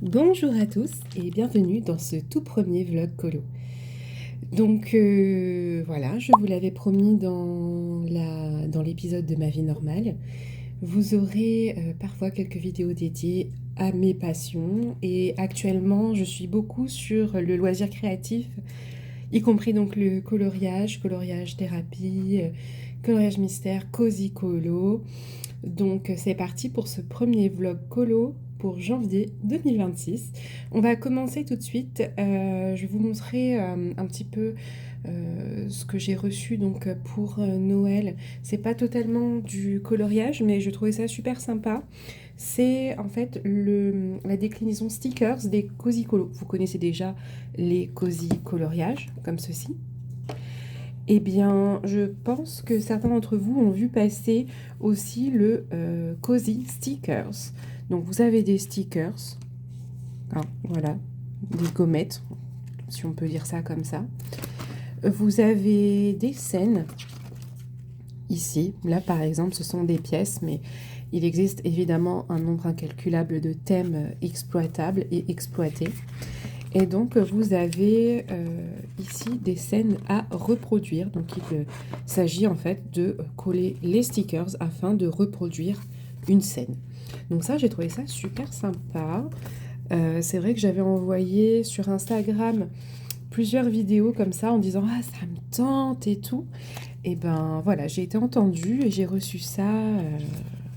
Bonjour à tous et bienvenue dans ce tout premier vlog colo. Donc voilà, je vous l'avais promis dans l'épisode de ma vie normale. Vous aurez parfois quelques vidéos dédiées à mes passions et actuellement je suis beaucoup sur le loisir créatif, y compris donc le coloriage thérapie, coloriage mystère, cozy colo. Donc c'est parti pour ce premier vlog colo pour janvier 2026. On va commencer tout de suite. Je vais vous montrer un petit peu ce que j'ai reçu donc pour Noël. C'est pas totalement du coloriage, mais je trouvais ça super sympa. C'est en fait la déclinaison stickers des Cozy Colo. Vous connaissez déjà les Cozy coloriages, comme ceci. Eh bien, je pense que certains d'entre vous ont vu passer aussi le Cozy Stickers. Donc, vous avez des stickers, hein, voilà, des gommettes, si on peut dire ça comme ça. Vous avez des scènes, ici. Là, par exemple, ce sont des pièces, mais il existe évidemment un nombre incalculable de thèmes exploitables et exploités. Et donc, vous avez ici des scènes à reproduire. Donc, il s'agit en fait de coller les stickers afin de reproduire une scène. Donc ça, j'ai trouvé ça super sympa. C'est vrai que j'avais envoyé sur Instagram plusieurs vidéos comme ça en disant « Ah, ça me tente et tout ». Et ben voilà, j'ai été entendue et j'ai reçu ça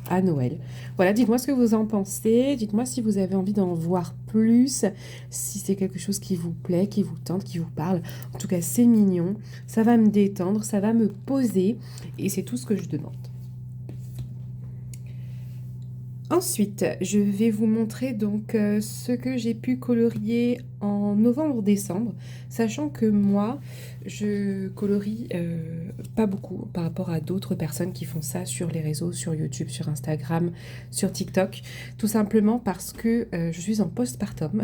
à Noël. Voilà, dites-moi ce que vous en pensez, dites-moi si vous avez envie d'en voir plus, si c'est quelque chose qui vous plaît, qui vous tente, qui vous parle. En tout cas, c'est mignon, ça va me détendre, ça va me poser et c'est tout ce que je demande. Ensuite, je vais vous montrer donc ce que j'ai pu colorier en novembre-décembre, sachant que moi, je colorie pas beaucoup par rapport à d'autres personnes qui font ça sur les réseaux, sur YouTube, sur Instagram, sur TikTok, tout simplement parce que je suis en postpartum.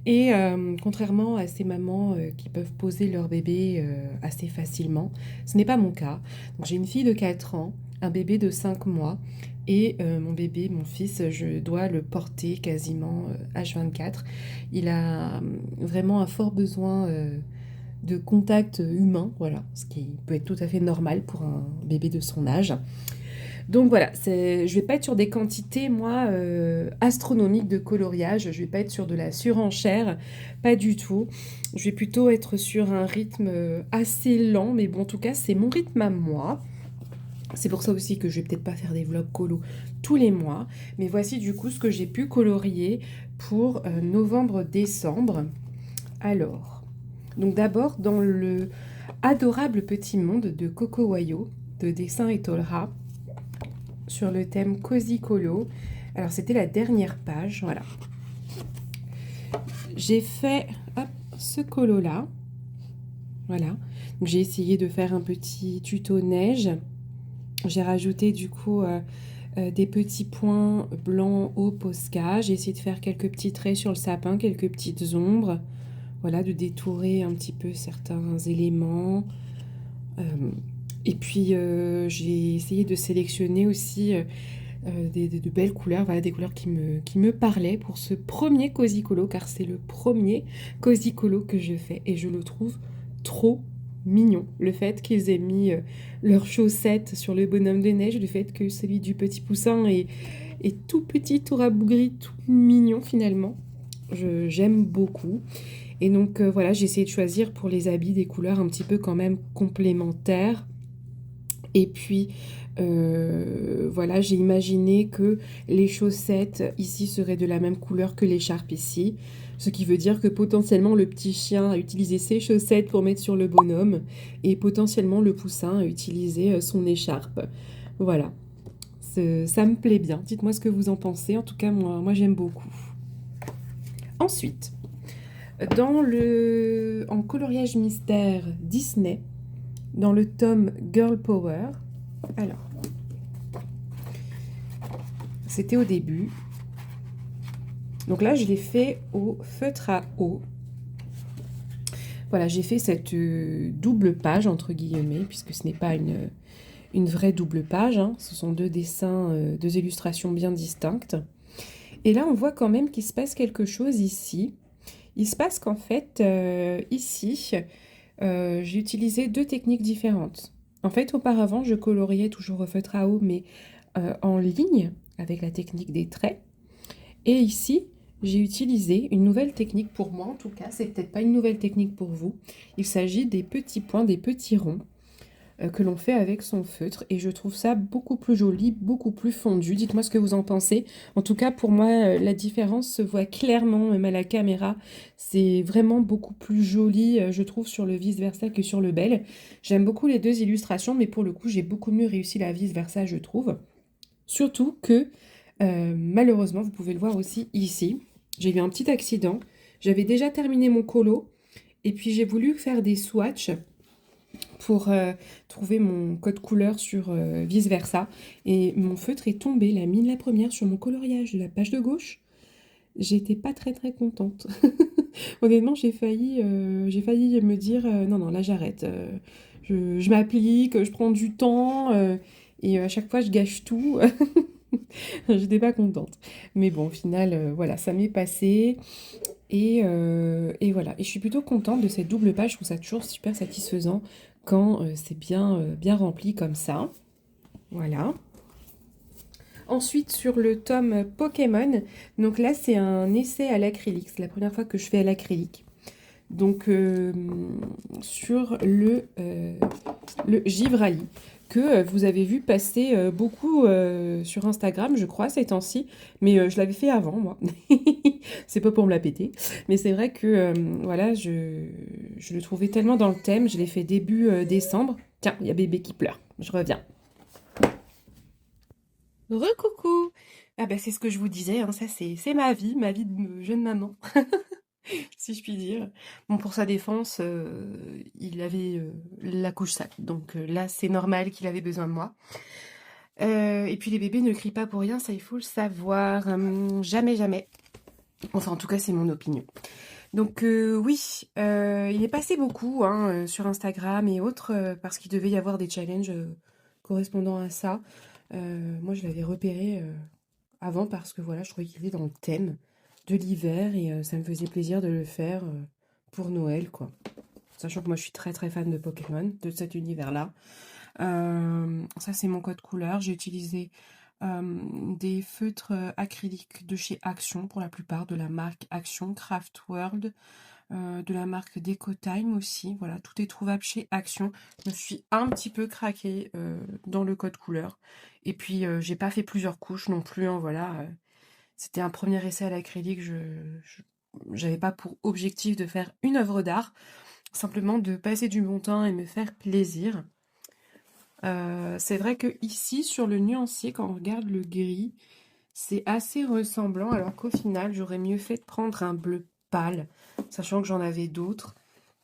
Et contrairement à ces mamans qui peuvent poser leur bébé assez facilement, ce n'est pas mon cas. Donc, j'ai une fille de 4 ans, un bébé de 5 mois. Et mon bébé, mon fils, je dois le porter quasiment H24. Il a vraiment un fort besoin de contact humain, voilà, ce qui peut être tout à fait normal pour un bébé de son âge. Donc voilà, je vais pas être sur des quantités, moi, astronomiques de coloriage. Je vais pas être sur de la surenchère, pas du tout. Je vais plutôt être sur un rythme assez lent, mais bon, en tout cas, c'est mon rythme à moi. C'est pour ça aussi que je vais peut-être pas faire des vlogs colo tous les mois. Mais voici du coup ce que j'ai pu colorier pour novembre-décembre. Alors, donc d'abord dans le adorable petit monde de Coco Wayo de Dessin et Tolra sur le thème Cozy Colo. Alors c'était la dernière page, voilà. J'ai fait ce colo là. Voilà. Donc j'ai essayé de faire un petit tuto neige. J'ai rajouté du coup des petits points blancs au Posca. J'ai essayé de faire quelques petits traits sur le sapin, quelques petites ombres. Voilà, de détourer un petit peu certains éléments. Et puis j'ai essayé de sélectionner aussi de belles couleurs, voilà, des couleurs qui me parlaient pour ce premier Cozy Colo, car c'est le premier Cozy Colo que je fais et je le trouve trop mignon. Le fait qu'ils aient mis leurs chaussettes sur le bonhomme de neige, le fait que celui du petit poussin est tout petit, tout rabougri, tout mignon finalement. J'aime beaucoup. Et donc voilà, j'ai essayé de choisir pour les habits des couleurs un petit peu quand même complémentaires. Et puis voilà, j'ai imaginé que les chaussettes ici seraient de la même couleur que l'écharpe ici. Ce qui veut dire que potentiellement le petit chien a utilisé ses chaussettes pour mettre sur le bonhomme et potentiellement le poussin a utilisé son écharpe. Voilà, ça me plaît bien. Dites-moi ce que vous en pensez. En tout cas, moi j'aime beaucoup. Ensuite, en coloriage mystère Disney, dans le tome Girl Power, alors, c'était au début. Donc là, je l'ai fait au feutre à eau. Voilà, j'ai fait cette double page, entre guillemets, puisque ce n'est pas une vraie double page. Hein. Ce sont deux dessins, deux illustrations bien distinctes. Et là, on voit quand même qu'il se passe quelque chose ici. Il se passe qu'en fait, ici, j'ai utilisé deux techniques différentes. En fait, auparavant, je coloriais toujours au feutre à eau, mais en ligne, avec la technique des traits. Et ici, j'ai utilisé une nouvelle technique pour moi, en tout cas, c'est peut-être pas une nouvelle technique pour vous. Il s'agit des petits points, des petits ronds que l'on fait avec son feutre. Et je trouve ça beaucoup plus joli, beaucoup plus fondu. Dites-moi ce que vous en pensez. En tout cas, pour moi, la différence se voit clairement, même à la caméra. C'est vraiment beaucoup plus joli, je trouve, sur le vice-versa que sur le bel. J'aime beaucoup les deux illustrations, mais pour le coup, j'ai beaucoup mieux réussi la vice-versa, je trouve. Surtout que, malheureusement, vous pouvez le voir aussi ici, j'ai eu un petit accident. J'avais déjà terminé mon colo, et puis j'ai voulu faire des swatchs pour trouver mon code couleur sur vice-versa. Et mon feutre est tombé, la mine la première, sur mon coloriage de la page de gauche. J'étais pas très très contente. Honnêtement, j'ai failli me dire non, non, là j'arrête. Je m'applique, je prends du temps et à chaque fois je gâche tout. J'étais pas contente. Mais bon, au final, voilà, ça m'est passé. Et voilà. Et je suis plutôt contente de cette double page. Je trouve ça toujours super satisfaisant quand c'est bien rempli comme ça. Voilà. Ensuite, sur le tome Pokémon, donc là, c'est un essai à l'acrylique. C'est la première fois que je fais à l'acrylique. Donc, sur le Givrali, que vous avez vu passer beaucoup sur Instagram, je crois, ces temps-ci. Mais je l'avais fait avant, moi. C'est pas pour me la péter. Mais c'est vrai que, voilà, je le trouvais tellement dans le thème. Je l'ai fait début décembre. Tiens, il y a bébé qui pleure. Je reviens. Recoucou! Ah bah c'est ce que je vous disais, hein, ça c'est ma vie de jeune maman, si je puis dire. Bon, pour sa défense, il avait la couche sale, donc là c'est normal qu'il avait besoin de moi. Et puis les bébés ne crient pas pour rien, ça il faut le savoir. Jamais, jamais. Enfin en tout cas c'est mon opinion. Donc oui, il est passé beaucoup hein, sur Instagram et autres, parce qu'il devait y avoir des challenges correspondant à ça. Moi je l'avais repéré avant parce que voilà, je trouvais qu'il était dans le thème de l'hiver et ça me faisait plaisir de le faire pour Noël, quoi. Sachant que moi, je suis très très fan de Pokémon, de cet univers-là. Ça, c'est mon code couleur. J'ai utilisé des feutres acryliques de chez Action, pour la plupart, de la marque Action, Craft World, de la marque DecoTime aussi. Voilà, tout est trouvable chez Action. Je me suis un petit peu craquée dans le code couleur. Et puis, j'ai pas fait plusieurs couches non plus, hein, voilà. C'était un premier essai à l'acrylique. J'avais pas pour objectif de faire une œuvre d'art, simplement de passer du bon temps et me faire plaisir. C'est vrai que ici, sur le nuancier, quand on regarde le gris, c'est assez ressemblant, alors qu'au final, j'aurais mieux fait de prendre un bleu pâle, sachant que j'en avais d'autres.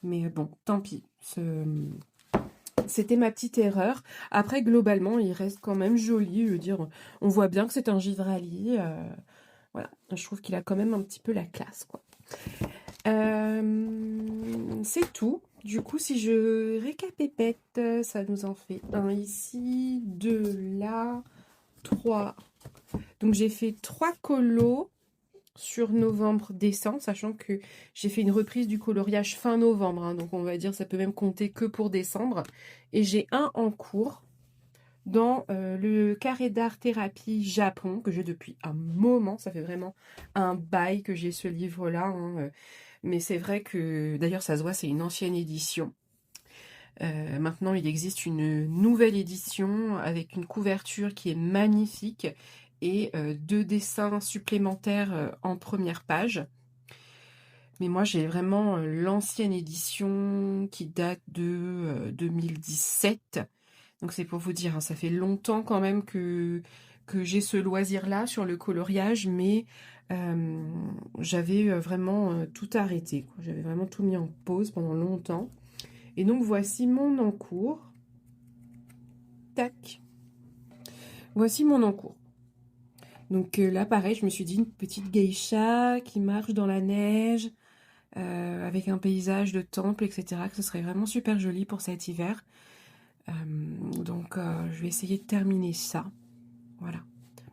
Mais bon, tant pis. C'était ma petite erreur. Après, globalement, il reste quand même joli. Je veux dire, on voit bien que c'est un Givrali. Voilà, je trouve qu'il a quand même un petit peu la classe, quoi. C'est tout. Du coup, si je récapépète, ça nous en fait un ici, deux là, trois. Donc j'ai fait 3 colos sur novembre-décembre, sachant que j'ai fait une reprise du coloriage fin novembre, hein, donc on va dire ça peut même compter que pour décembre. Et j'ai un en cours dans le carré d'art thérapie Japon, que j'ai depuis un moment, ça fait vraiment un bail que j'ai ce livre-là, hein, mais c'est vrai que, d'ailleurs ça se voit, c'est une ancienne édition. Maintenant, il existe une nouvelle édition avec une couverture qui est magnifique et 2 dessins supplémentaires en première page. Mais moi, j'ai vraiment l'ancienne édition qui date de 2017. Donc c'est pour vous dire, hein, ça fait longtemps quand même que j'ai ce loisir-là sur le coloriage, mais j'avais vraiment tout arrêté, quoi. J'avais vraiment tout mis en pause pendant longtemps. Et donc voici mon encours. Tac. Voici mon encours. Donc là, pareil, je me suis dit une petite geisha qui marche dans la neige, avec un paysage de temple, etc. Que ce serait vraiment super joli pour cet hiver. Donc je vais essayer de terminer ça. Voilà.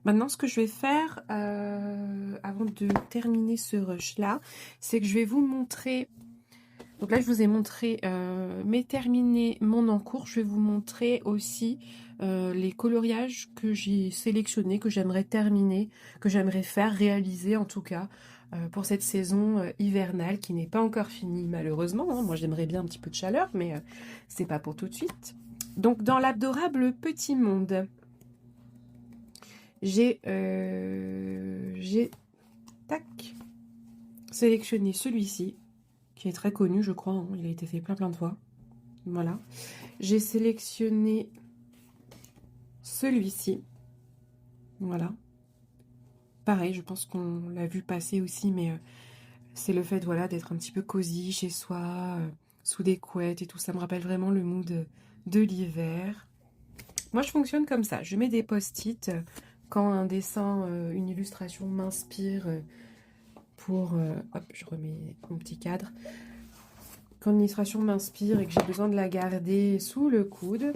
Maintenant, ce que je vais faire, avant de terminer ce rush-là, c'est que je vais vous montrer... Donc là, je vous ai montré mes terminés, mon encours. Je vais vous montrer aussi les coloriages que j'ai sélectionnés, que j'aimerais terminer, que j'aimerais faire, réaliser en tout cas, pour cette saison hivernale qui n'est pas encore finie malheureusement. Hein. Moi, j'aimerais bien un petit peu de chaleur, mais c'est pas pour tout de suite. Donc, dans l'adorable Petit Monde, j'ai tac, sélectionné celui-ci, qui est très connu, je crois. Hein. Il a été fait plein de fois. Voilà. J'ai sélectionné celui-ci. Voilà. Pareil, je pense qu'on l'a vu passer aussi, mais c'est le fait, voilà, d'être un petit peu cosy chez soi, sous des couettes et tout. Ça me rappelle vraiment le mood de l'hiver. Moi, je fonctionne comme ça. Je mets des post-it quand un dessin, une illustration m'inspire pour... hop, je remets mon petit cadre. Quand une illustration m'inspire et que j'ai besoin de la garder sous le coude.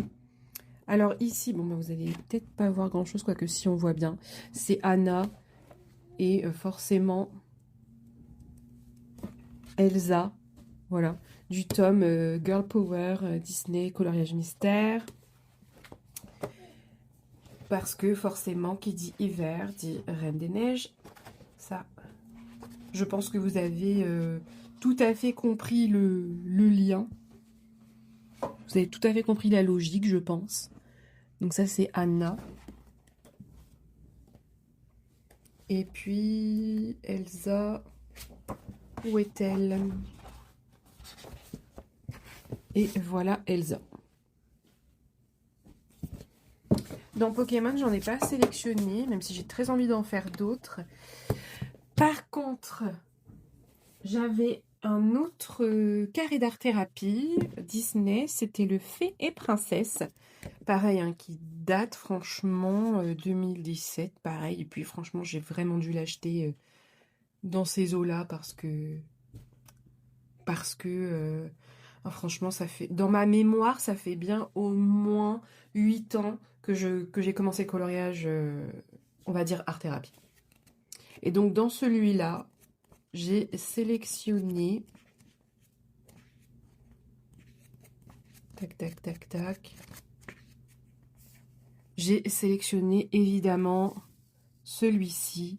Alors ici, bon, bah, vous allez peut-être pas voir grand-chose, quoique si on voit bien. C'est Anna et forcément Elsa. Voilà, du tome Girl Power Disney Coloriage Mystère. Parce que forcément, qui dit hiver, dit Reine des Neiges. Ça, je pense que vous avez tout à fait compris le lien. Vous avez tout à fait compris la logique, je pense. Donc ça, c'est Anna. Et puis, Elsa, où est-elle? Et voilà Elsa. Dans Pokémon, j'en ai pas sélectionné, même si j'ai très envie d'en faire d'autres. Par contre, j'avais un autre carré d'art-thérapie Disney, c'était le Fée et Princesse. Pareil, hein, qui date franchement 2017, pareil. Et puis franchement, j'ai vraiment dû l'acheter dans ces eaux-là parce que franchement, ça fait dans ma mémoire, ça fait bien au moins 8 ans que j'ai commencé le coloriage, on va dire art-thérapie. Et donc dans celui-là, j'ai sélectionné tac tac tac tac. J'ai sélectionné évidemment celui-ci.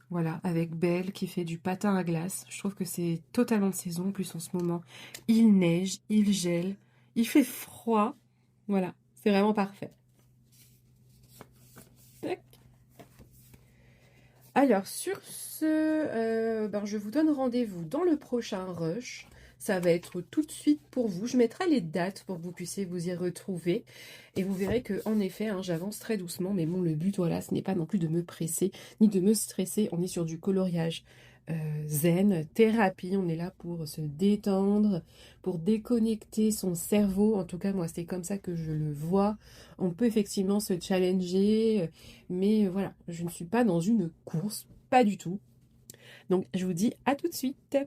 Voilà, avec Belle qui fait du patin à glace. Je trouve que c'est totalement de saison. En plus, en ce moment, il neige, il gèle, il fait froid. Voilà, c'est vraiment parfait. Tac. Alors, sur ce, je vous donne rendez-vous dans le prochain rush. Ça va être tout de suite pour vous. Je mettrai les dates pour que vous puissiez vous y retrouver. Et vous verrez que, en effet, hein, j'avance très doucement. Mais bon, le but, voilà, ce n'est pas non plus de me presser, ni de me stresser. On est sur du coloriage zen, thérapie. On est là pour se détendre, pour déconnecter son cerveau. En tout cas, moi, c'est comme ça que je le vois. On peut effectivement se challenger. Mais voilà, je ne suis pas dans une course. Pas du tout. Donc, je vous dis à tout de suite.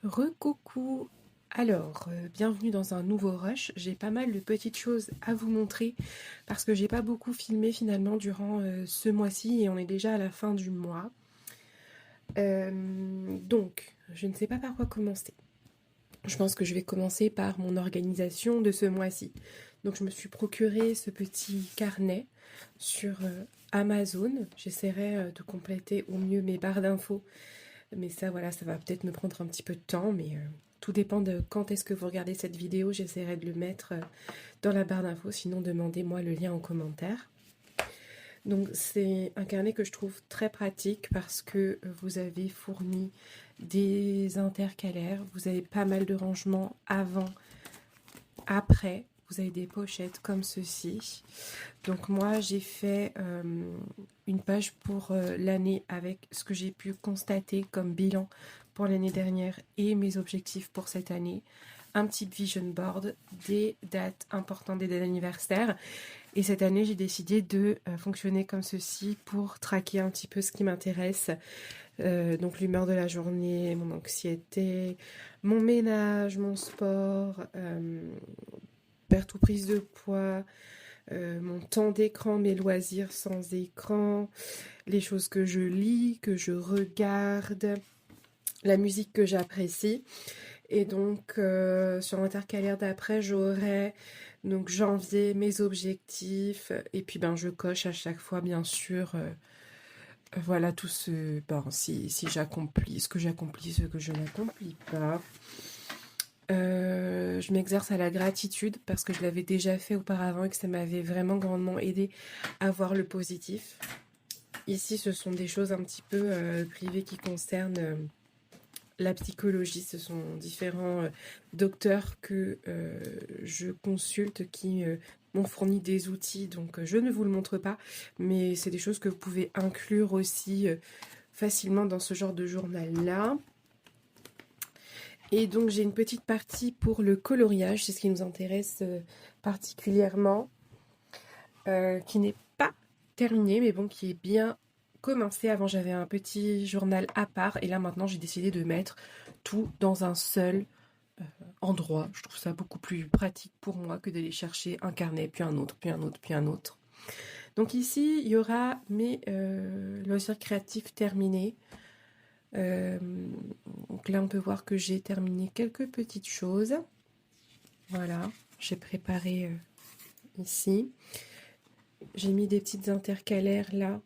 Recoucou. Alors, bienvenue dans un nouveau rush. J'ai pas mal de petites choses à vous montrer parce que j'ai pas beaucoup filmé finalement durant ce mois-ci et on est déjà à la fin du mois. Donc, je ne sais pas par quoi commencer. Je pense que je vais commencer par mon organisation de ce mois-ci. Donc, je me suis procuré ce petit carnet sur Amazon. J'essaierai de compléter au mieux mes barres d'infos. Mais ça, voilà, ça va peut-être me prendre un petit peu de temps, mais tout dépend de quand est-ce que vous regardez cette vidéo. J'essaierai de le mettre dans la barre d'infos, sinon demandez-moi le lien en commentaire. Donc c'est un carnet que je trouve très pratique parce que vous avez fourni des intercalaires, vous avez pas mal de rangements avant, après. Vous avez des pochettes comme ceci. Donc moi, j'ai fait une page pour l'année avec ce que j'ai pu constater comme bilan pour l'année dernière et mes objectifs pour cette année. Un petit vision board, des dates importantes, des dates anniversaires. Et cette année, j'ai décidé de fonctionner comme ceci pour traquer un petit peu ce qui m'intéresse. Donc l'humeur de la journée, mon anxiété, mon ménage, mon sport... perte ou prise de poids, mon temps d'écran, mes loisirs sans écran, les choses que je lis, que je regarde, la musique que j'apprécie. Et donc, sur l'intercalaire d'après, j'aurai donc janvier, mes objectifs. Et puis, ben, je coche à chaque fois, bien sûr, voilà, tout ce... Ben, si j'accomplis, ce que j'accomplis, ce que je n'accomplis pas. Je m'exerce à la gratitude parce que je l'avais déjà fait auparavant et que ça m'avait vraiment grandement aidé à voir le positif. Ici, ce sont des choses un petit peu privées qui concernent la psychologie. Ce sont différents docteurs que je consulte qui m'ont fourni des outils. Donc, je ne vous le montre pas, mais c'est des choses que vous pouvez inclure aussi facilement dans ce genre de journal-là. Et donc, j'ai une petite partie pour le coloriage. C'est ce qui nous intéresse particulièrement, qui n'est pas terminé, mais bon, qui est bien commencé. Avant, j'avais un petit journal à part, et là, maintenant, j'ai décidé de mettre tout dans un seul endroit. Je trouve ça beaucoup plus pratique pour moi que d'aller chercher un carnet, puis un autre, puis un autre, puis un autre. Donc ici, il y aura mes loisirs créatifs terminés. Donc là, on peut voir que j'ai terminé quelques petites choses. Voilà, j'ai préparé ici. J'ai mis des petites intercalaires là.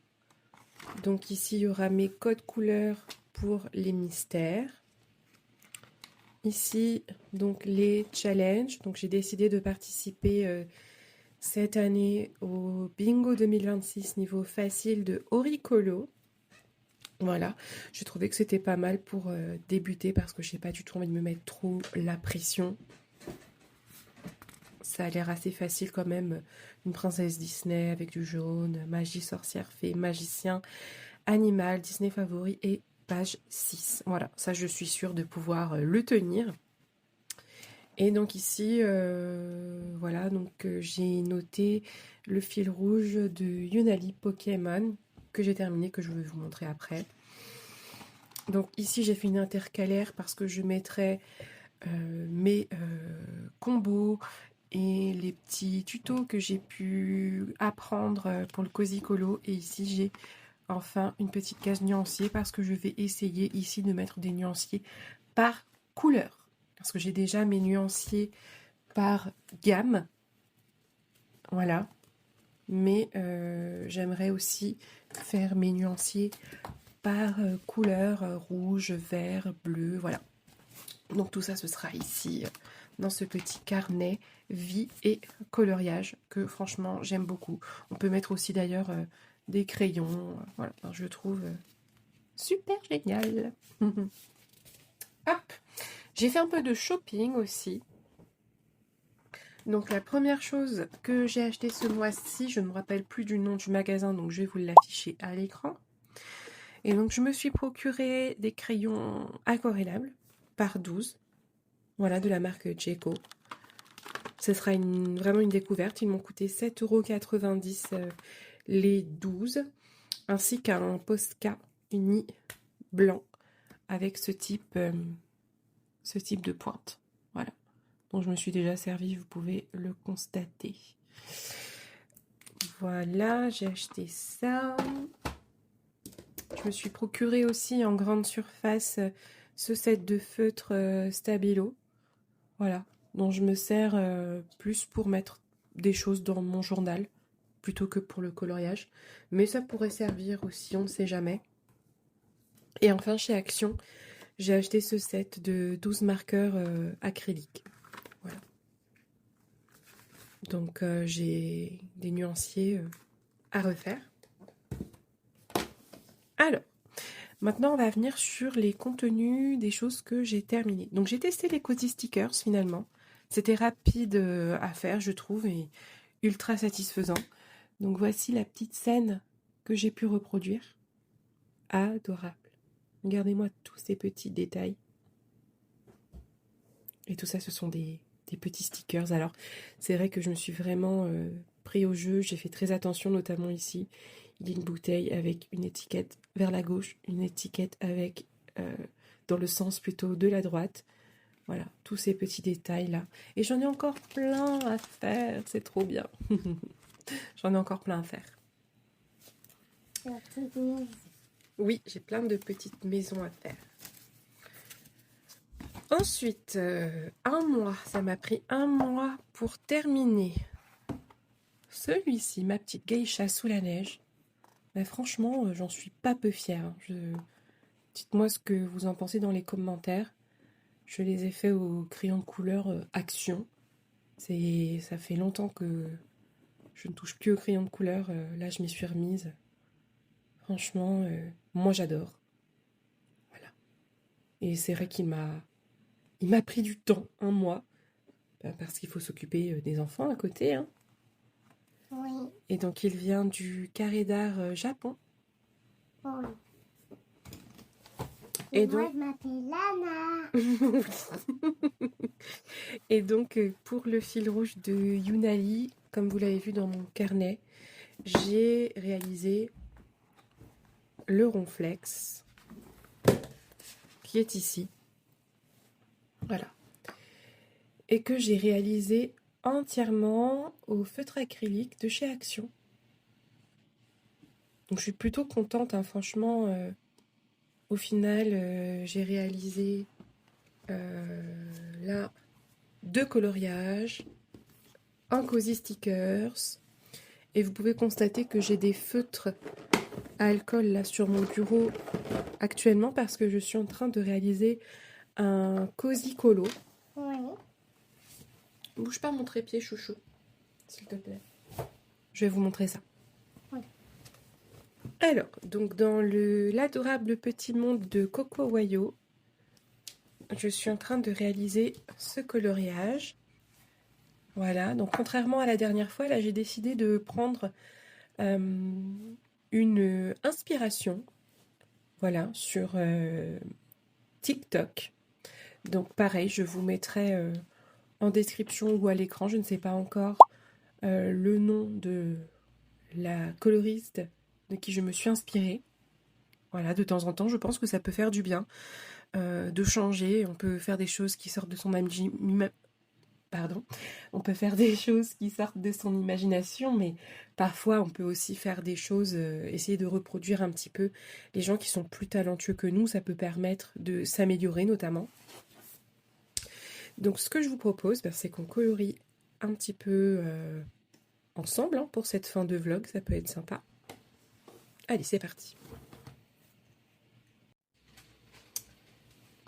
Donc ici, il y aura mes codes couleurs pour les mystères. Ici, donc les challenges. Donc j'ai décidé de participer cette année au Bingo 2026 niveau facile de Oricolo. Voilà, j'ai trouvé que c'était pas mal pour débuter parce que je n'ai pas du tout envie de me mettre trop la pression. Ça a l'air assez facile quand même. Une princesse Disney avec du jaune, magie, sorcière, fée, magicien, animal, Disney favori et page 6. Voilà, ça je suis sûre de pouvoir le tenir. Et donc ici, voilà, donc j'ai noté le fil rouge de Yunali Pokémon que j'ai terminé, que je vais vous montrer après. Donc ici, j'ai fait une intercalaire parce que je mettrai mes combos et les petits tutos que j'ai pu apprendre pour le Cozy Colo. Et ici, j'ai enfin une petite case nuancier parce que je vais essayer ici de mettre des nuanciers par couleur. Parce que j'ai déjà mes nuanciers par gamme. Voilà. Mais j'aimerais aussi faire mes nuanciers par couleur, rouge, vert, bleu, voilà. Donc tout ça, ce sera ici, dans ce petit carnet vie et coloriage, que franchement, j'aime beaucoup. On peut mettre aussi d'ailleurs des crayons, voilà, je trouve super génial. Hop, j'ai fait un peu de shopping aussi. Donc la première chose que j'ai acheté ce mois-ci, je ne me rappelle plus du nom du magasin, donc je vais vous l'afficher à l'écran. Et donc je me suis procuré des crayons aquarellables par 12. Voilà, de la marque Jeco. Ce sera vraiment une découverte. Ils m'ont coûté 7,90 € les 12. Ainsi qu'un Posca uni blanc avec ce type de pointe. Voilà. Donc je me suis déjà servi, vous pouvez le constater. Voilà, j'ai acheté ça. Je me suis procuré aussi en grande surface ce set de feutres Stabilo. Voilà, dont je me sers plus pour mettre des choses dans mon journal plutôt que pour le coloriage. Mais ça pourrait servir aussi, on ne sait jamais. Et enfin, chez Action, j'ai acheté ce set de 12 marqueurs acryliques. Voilà. Donc, j'ai des nuanciers à refaire. Alors, maintenant, on va venir sur les contenus des choses que j'ai terminées. Donc, j'ai testé les Cozy Stickers, finalement. C'était rapide à faire, je trouve, et ultra satisfaisant. Donc, voici la petite scène que j'ai pu reproduire. Adorable. Regardez-moi tous ces petits détails. Et tout ça, ce sont des petits stickers. Alors, c'est vrai que je me suis vraiment pris au jeu. J'ai fait très attention, notamment ici. Il y a une bouteille avec une étiquette vers la gauche, une étiquette avec dans le sens plutôt de la droite. Voilà, tous ces petits détails-là. Et j'en ai encore plein à faire, c'est trop bien. J'en ai encore plein à faire. Oui, j'ai plein de petites maisons à faire. Ensuite, un mois. Ça m'a pris un mois pour terminer celui-ci, ma petite geisha sous la neige. Mais franchement, j'en suis pas peu fière. Dites-moi ce que vous en pensez dans les commentaires. Je les ai faits au crayon de couleur Action. Ça fait longtemps que je ne touche plus au crayon de couleur. Là, je m'y suis remise. Franchement, moi j'adore. Voilà. Et c'est vrai qu'il m'a pris du temps, un mois, parce qu'il faut s'occuper des enfants à côté. Hein. Oui. Et donc il vient du carré d'art Japon. Oui. Et moi, donc... je m'appelle Lana. Et donc pour le fil rouge de Yunali, comme vous l'avez vu dans mon carnet, j'ai réalisé le ronflex qui est ici. Voilà. Et que j'ai réalisé entièrement au feutre acrylique de chez Action. Donc je suis plutôt contente, hein, franchement. Au final, j'ai réalisé là 2 coloriages, un cozy stickers, et vous pouvez constater que j'ai des feutres à alcool là sur mon bureau actuellement parce que je suis en train de réaliser un cozy colo. Oui. Bouge pas mon trépied, chouchou, s'il te plaît. Je vais vous montrer ça. Oui. Alors, donc dans l'adorable petit monde de Coco Wayo, je suis en train de réaliser ce coloriage. Voilà, donc contrairement à la dernière fois, là j'ai décidé de prendre une inspiration, voilà, sur TikTok. Donc pareil, je vous mettrai en description ou à l'écran, je ne sais pas encore le nom de la coloriste de qui je me suis inspirée. Voilà, de temps en temps, je pense que ça peut faire du bien de changer. On peut faire des choses qui sortent de son on peut faire des choses qui sortent de son imagination, mais parfois on peut aussi faire des choses, essayer de reproduire un petit peu les gens qui sont plus talentueux que nous. Ça peut permettre de s'améliorer notamment. Donc ce que je vous propose, c'est qu'on colorie un petit peu ensemble hein, pour cette fin de vlog, ça peut être sympa. Allez, c'est parti.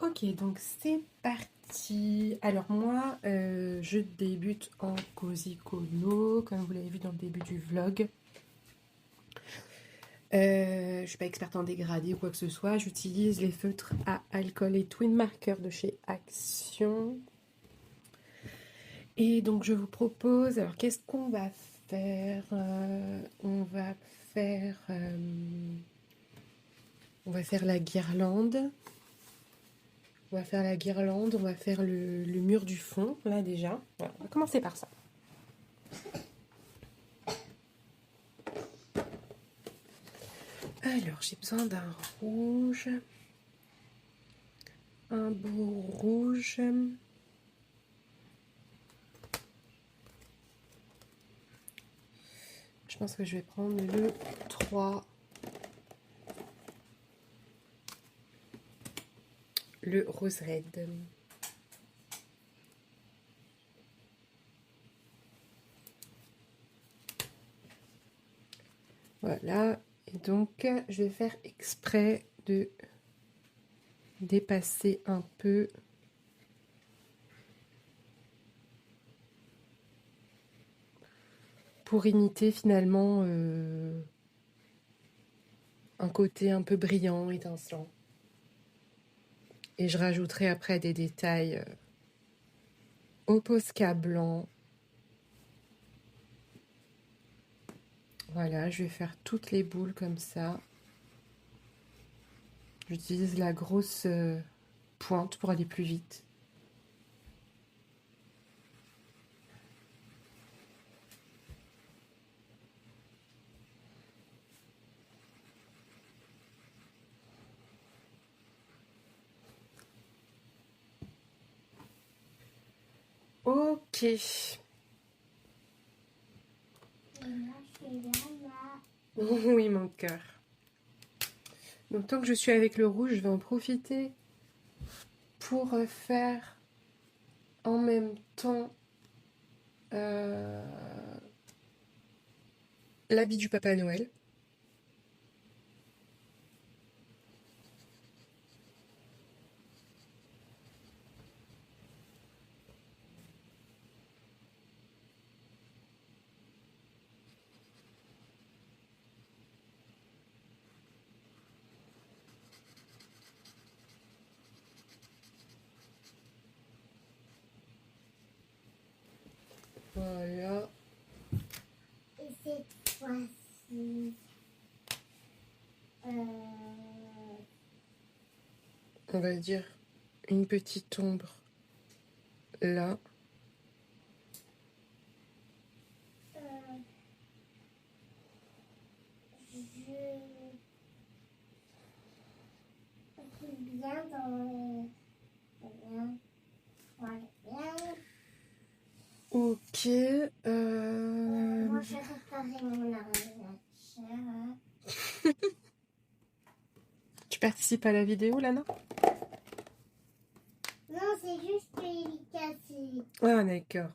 Ok, donc c'est parti. Alors moi, je débute en cozy colo, comme vous l'avez vu dans le début du vlog. Je ne suis pas experte en dégradé ou quoi que ce soit. J'utilise les feutres à alcool et twin marker de chez Action. Et donc je vous propose, alors qu'est-ce qu'on va faire on va faire la guirlande. On va faire la guirlande, on va faire le mur du fond, là déjà. Voilà, on va commencer par ça. Alors, j'ai besoin d'un rouge. Un beau rouge. Je pense que je vais prendre le 3. Le rose red. Voilà, et donc je vais faire exprès de dépasser un peu pour imiter finalement un côté un peu brillant, étincelant. Et je rajouterai après des détails au Posca blanc. Voilà, je vais faire toutes les boules comme ça. J'utilise la grosse pointe pour aller plus vite. Ok. Oui, mon cœur. Donc, tant que je suis avec le rouge, je vais en profiter pour faire en même temps l'habit du Papa Noël. Voilà. Et cette fois-ci, On va dire une petite ombre là. je suis bien dans bien. Voilà, bien. Ok. Moi, je vais réparer mon ordinateur. Tu participes à la vidéo, Lana? Non, c'est juste qu'il est cassé. Ah, d'accord.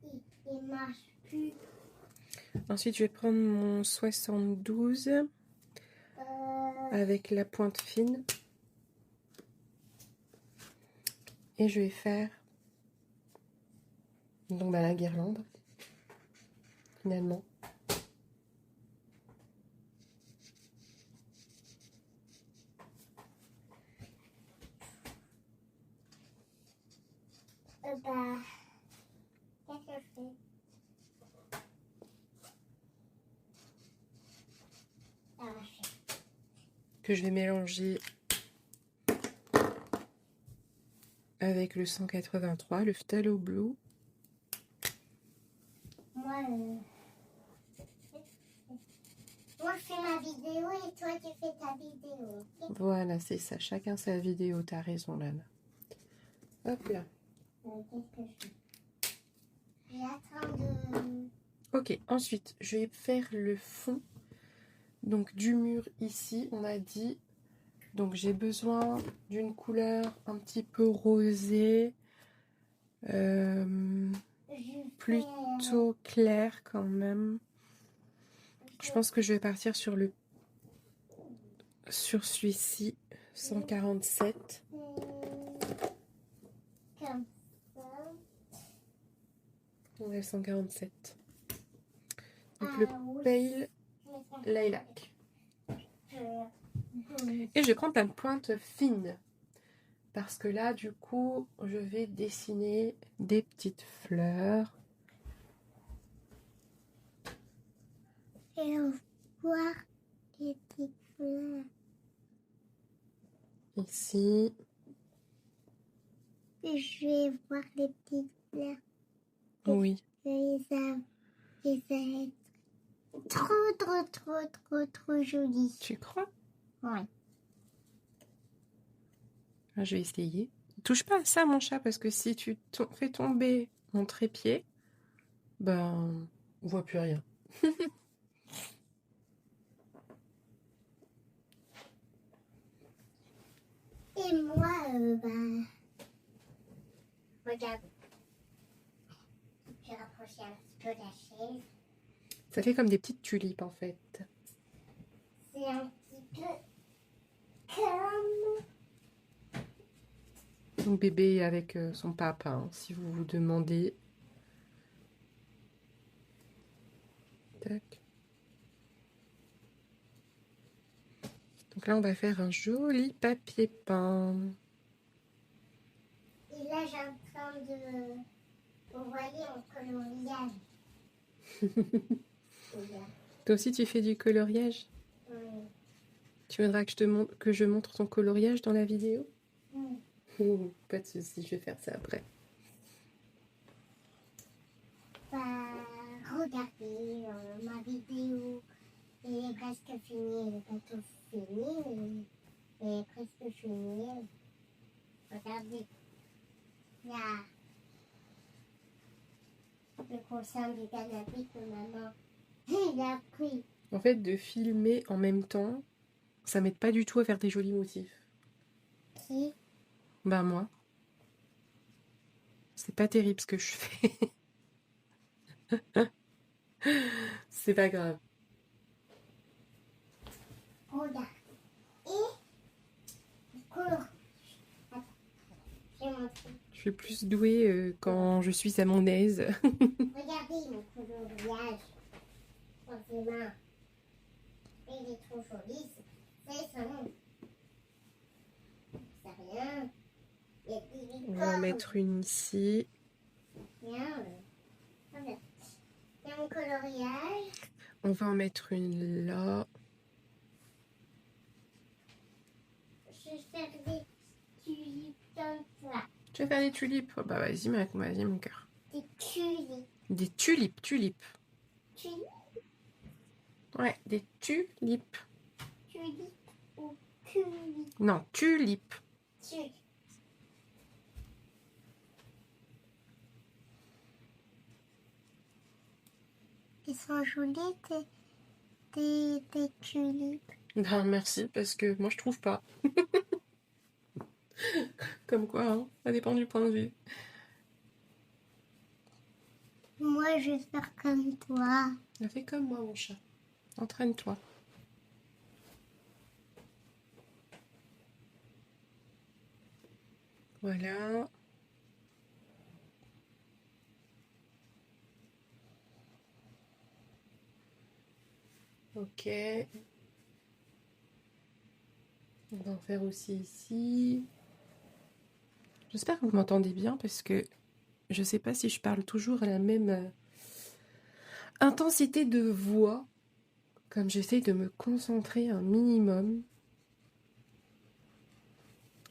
Il marche plus. Ensuite, je vais prendre mon 72 avec la pointe fine. Et je vais faire donc la guirlande, finalement. Qu'est-ce que je fais? Ça va faire. Que je vais mélanger avec le 183, le Phthalo Blue. Moi, je fais ma vidéo et toi, tu fais ta vidéo. Okay? Voilà, c'est ça. Chacun sa vidéo. T'as raison, Lana. Hop là. Qu'est-ce que je fais? J'attends de... Ok, ensuite, je vais faire le fond. Donc, du mur ici, on a dit. Donc, j'ai besoin d'une couleur un petit peu rosée. Plutôt claire quand même. Je pense que je vais partir sur celui-ci, 147. Comme ça. On est 147. Donc le pale lilac. Et je vais prendre la pointe fine. Parce que là, du coup, je vais dessiner des petites fleurs. Et on voit les petites fleurs. Ici. Et je vais voir les petites fleurs. Oui. Et ça va être trop joli. Tu crois? Ouais. Ah, je vais essayer. Touche pas à ça, mon chat, parce que si tu fais tomber mon trépied, ben, on voit plus rien. Et moi, regarde. Je vais rapprocher un petit peu la chaise. Ça fait comme des petites tulipes, en fait. C'est un petit peu comme... Donc bébé avec son papa, hein, si vous vous demandez. Tac. Donc là, on va faire un joli papier peint. Et là, j'ai en train de... Vous voyez mon coloriage. Toi aussi, tu fais du coloriage? Oui. Tu voudras que je montre ton coloriage dans la vidéo? Mm. Pas de souci, je vais faire ça après. Bah, regardez ma vidéo. Elle est presque finie. Elle est pas tout finie, mais elle est presque finie. Regardez. Il y a le coussin du canapé que maman il a pris. En fait, de filmer en même temps, ça m'aide pas du tout à faire des jolis motifs. Qui? Bah moi, c'est pas terrible ce que je fais. C'est pas grave. Regarde. Et colore. Attends, je vais montrer. Je suis plus douée quand je suis à mon aise. Regardez mon coloriage. Dans ses mains. Il est trop joli. C'est son. C'est rien. Il y a des On va en licornes. mettre une ici. Regarde. Regarde. Il y a mon coloriage. On va en mettre une là. Je vais faire des tulipes comme ça. Tu vas faire des tulipes? Oh, bah vas-y, vas-y mon cœur. Des tulipes. Des tulipes. Tulipes. Ouais, des tulipes. Tulipes ou tulipes. Non, tulipes. Tulipes. Ils sont jolis, des tulipes. Ben merci, parce que moi je trouve pas. Comme quoi, hein, ça dépend du point de vue. Moi, je vais faire comme toi. Fais comme moi, mon chat. Entraîne-toi. Voilà. Ok. On va en faire aussi ici. J'espère que vous m'entendez bien parce que je sais pas si je parle toujours à la même intensité de voix. Comme j'essaye de me concentrer un minimum.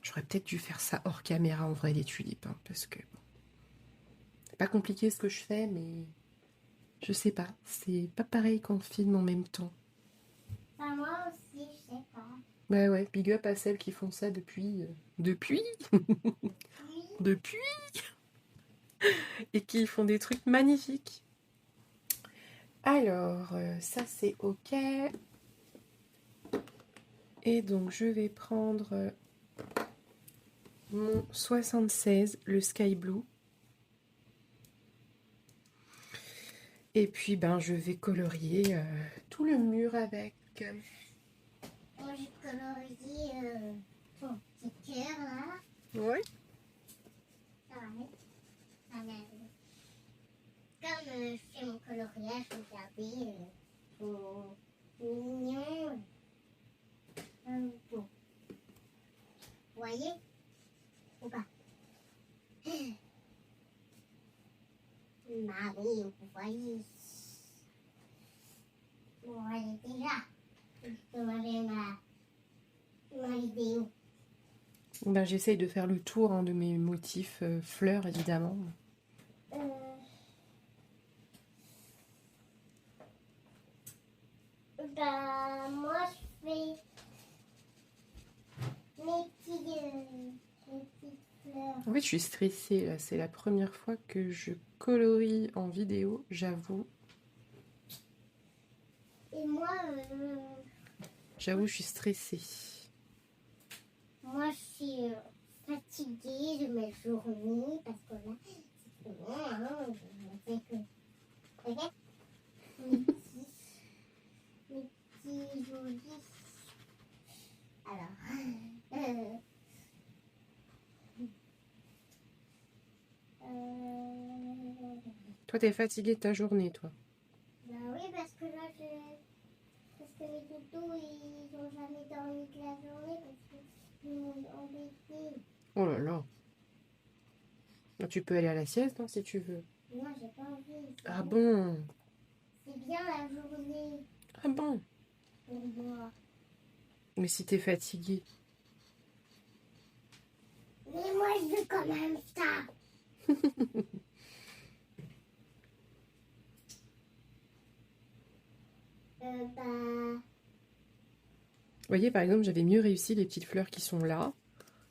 J'aurais peut-être dû faire ça hors caméra en vrai, les tulipes. Hein, parce que bon, c'est pas compliqué ce que je fais, mais je sais pas. C'est pas pareil quand on filme en même temps. Bah, moi aussi, je sais pas. Bah ouais, big up à celles qui font ça depuis. Depuis Oui. Depuis Et qui font des trucs magnifiques. Alors, ça c'est ok. Et donc je vais prendre mon 76, le Sky Blue. Et puis ben je vais colorier tout le mur avec. Moi, j'ai colorié ton petit cœur là. Ouais. Ça va être. Ça va être. Comme je fais mon coloriage, regardez. Trop mignon. Bon. Vous voyez? Ou pas? Bah oui, vous voyez. Vous voyez déjà. Je vais ma vidéo. Ben, j'essaye de faire le tour hein, de mes motifs fleurs évidemment. Bah, moi, je fais mes petites fleurs. En fait je suis stressée là, c'est la première fois que je colorie en vidéo, j'avoue. Et moi, J'avoue je suis stressée. moi, je suis fatiguée de mes journées parce que là, c'est bon, hein, je sais que. Regarde, mes petits jolis. Alors, Toi t'es fatiguée de ta journée toi. bah oui, parce que là, parce que les doudous, ils ont jamais dormi de la journée parce qu'ils m'ont embêté. Oh là là. Tu peux aller à la sieste hein, si tu veux. Moi, j'ai pas envie. Ah bon? C'est bien la journée Ah bon? pour moi. Mais si t'es fatiguée. Mais moi, je veux quand même ça. Bah, Vous voyez par exemple j'avais mieux réussi les petites fleurs qui sont là.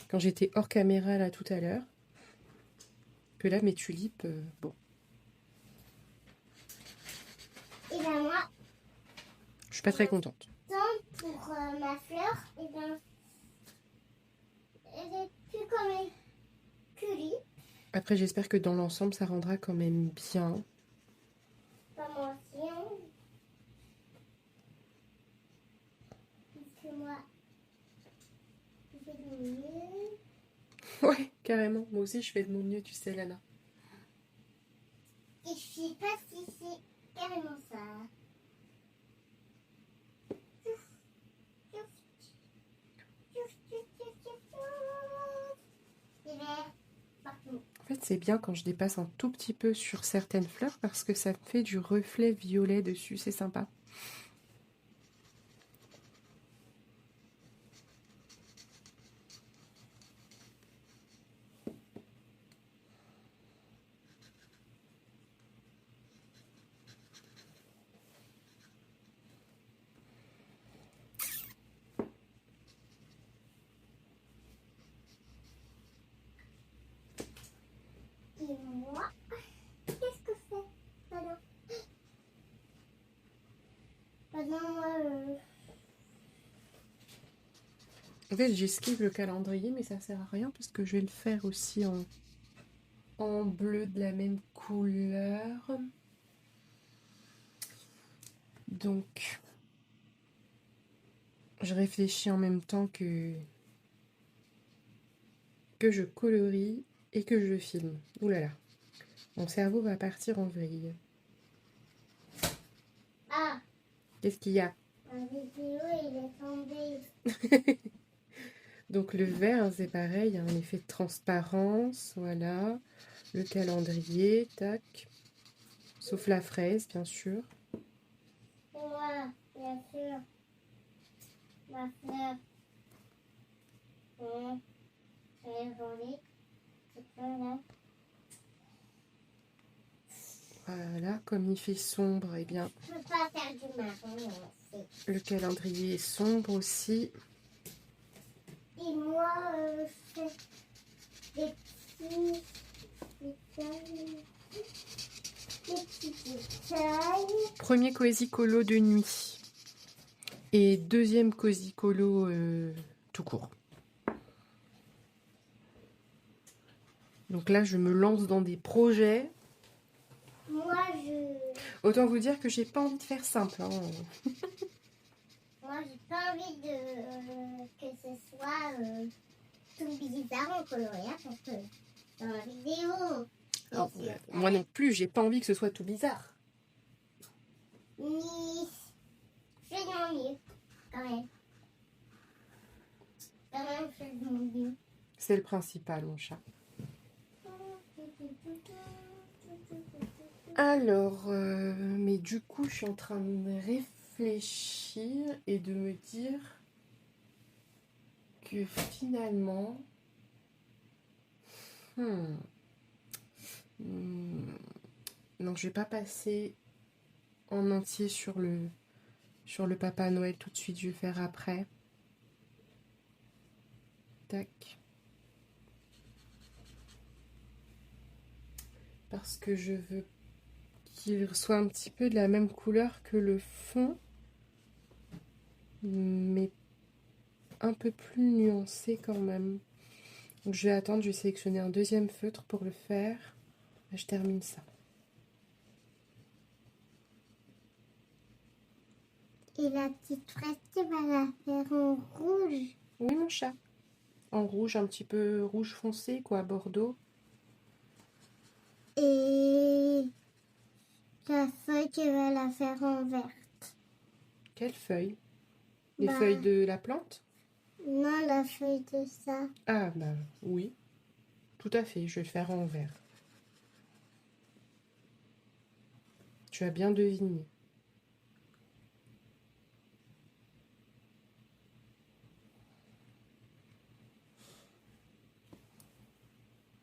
Quand j'étais hors caméra là tout à l'heure. Que là mes tulipes, bon. et ben moi, Je suis pas très contente. Pour ma fleur, et ben, elle est plus comme une curie. Après, j'espère que dans l'ensemble, ça rendra quand même bien. Pas moi aussi, hein. Parce que moi, je fais de mon mieux. Ouais, carrément. Moi aussi, je fais de mon mieux, tu sais, Lana. Et je sais pas si c'est carrément ça. Des verres partout. En fait, c'est bien quand je dépasse un tout petit peu sur certaines fleurs parce que ça me fait du reflet violet dessus, c'est sympa. Et moi, qu'est-ce que c'est? Pardon. Pardon, moi, En fait, j'esquive le calendrier, mais ça sert à rien parce que je vais le faire aussi en bleu de la même couleur. Donc, je réfléchis en même temps que je colorie et que je filme. Ouh là là, mon cerveau va partir en vrille. ah, Qu'est-ce qu'il y a? la vidéo, il est tombé. Donc le vert, c'est pareil, il y a un effet de transparence, voilà. Le calendrier, tac. Sauf la fraise, bien sûr. Et moi, bien sûr, ma fleur. Elle est jolie. C'est plein là. Voilà, comme il fait sombre, eh bien, Je peux pas faire du marron, c'est. le calendrier est sombre aussi. Et moi, je fais des détails. Des petits détails. Premier cosy colo de nuit. Et deuxième cosy colo tout court. Donc là, je me lance dans des projets. Moi, Autant vous dire que j'ai pas envie de faire simple. Hein. Moi, j'ai pas envie que ce soit tout bizarre en coloré, hein, parce que dans la vidéo. Alors, moi non plus, j'ai pas envie que ce soit tout bizarre. Mais je fais de mon mieux, quand même. Quand même, je fais de mon mieux. C'est le principal, mon chat. Alors, mais du coup, je suis en train de réfléchir et de me dire que finalement, non, je vais pas passer en entier sur le Papa Noël tout de suite. Je vais faire après. Tac. Parce que je veux qu'il soit un petit peu de la même couleur que le fond, mais un peu plus nuancé quand même. Donc je vais attendre, je vais sélectionner un deuxième feutre pour le faire. Je termine ça. Et la petite fraise, tu vas la faire en rouge. Oui, mon chat. En rouge, un petit peu rouge foncé, quoi, bordeaux. Et la feuille, tu vas la faire en verte. Quelle feuille? Les Bah, feuilles de la plante? Non, la feuille de ça. Ah, bah oui. Tout à fait, je vais le faire en vert. Tu as bien deviné.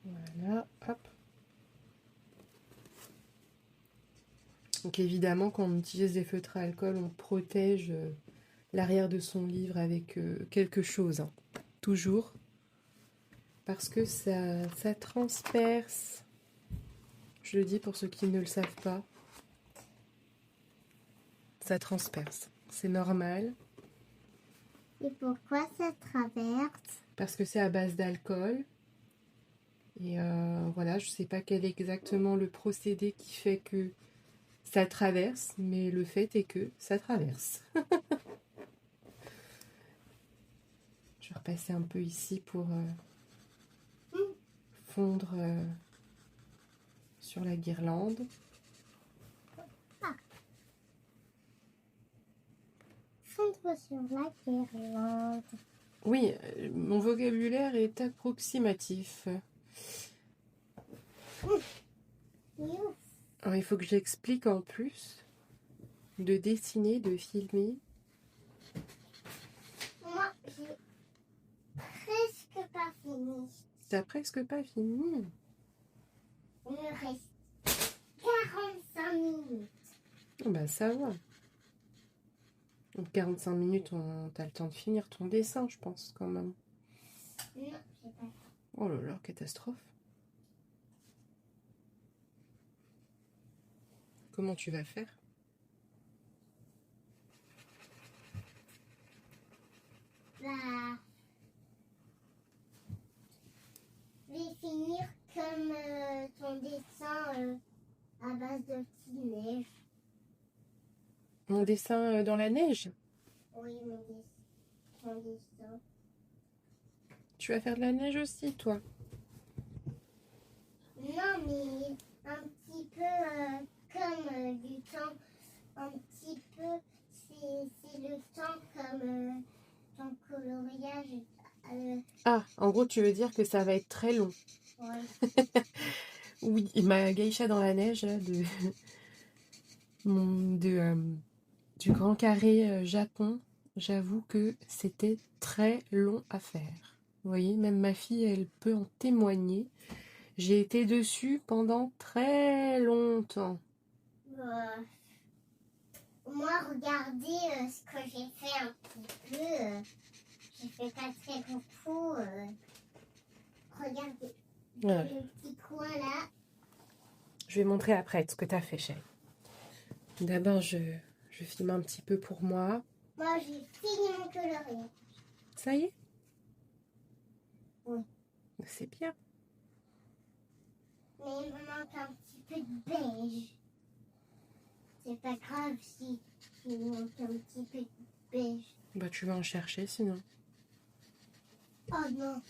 Voilà, hop. Donc évidemment, quand on utilise des feutres à alcool, on protège l'arrière de son livre avec quelque chose. Hein. Toujours. Parce que ça transperce. Je le dis pour ceux qui ne le savent pas. Ça transperce. C'est normal. Et pourquoi ça traverse? Parce que c'est à base d'alcool. Et voilà, je sais pas quel est exactement le procédé qui fait que ça traverse, mais le fait est que ça traverse. Je vais repasser un peu ici pour fondre sur la guirlande. Fondre sur la guirlande. Oui, mon vocabulaire est approximatif. Ouf. Alors, il faut que j'explique en plus de dessiner, de filmer. Moi, j'ai presque pas fini. T'as presque pas fini. Il me reste 45 minutes. Oh bah ça va. Donc 45 minutes, t'as le temps de finir ton dessin, je pense, quand même. Non, j'ai pas. Oh là là, catastrophe. Comment tu vas faire? Bah, je vais finir comme ton dessin à base de petite neige. Mon dessin dans la neige? Oui, ton dessin. Tu vas faire de la neige aussi, toi? Non, mais un petit peu comme du temps. Un petit peu, c'est le temps comme ton coloriage. Ah, en gros, tu veux dire que ça va être très long. Ouais. Oui, ma geisha dans la neige, là, du Grand Carré Japon, j'avoue que c'était très long à faire. Vous voyez, même ma fille, elle peut en témoigner. J'ai été dessus pendant très longtemps. Moi, regardez ce que j'ai fait un petit peu. J'ai fait pas très beaucoup. Regardez Ouais. le petit coin là. Je vais montrer après ce que tu as fait, chérie. D'abord, je filme un petit peu pour moi. Moi, j'ai fini mon colorier. Ça y est? Oui. C'est bien. Mais il me manque un petit peu de beige. C'est pas grave si il me manque un petit peu de beige. Bah, tu vas en chercher sinon. Oh non.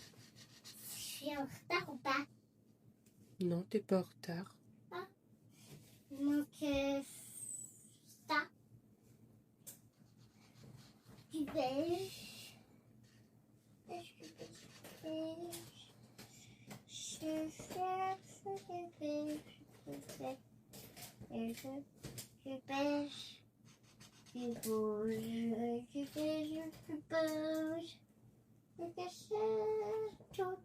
Je suis en retard ou pas? Non, t'es pas en retard. Il manque ça. Du beige. Beige, du beige. Je cherche du beige. Du beige. Du rouge. Du beige. Du beige. Et que c'est tout.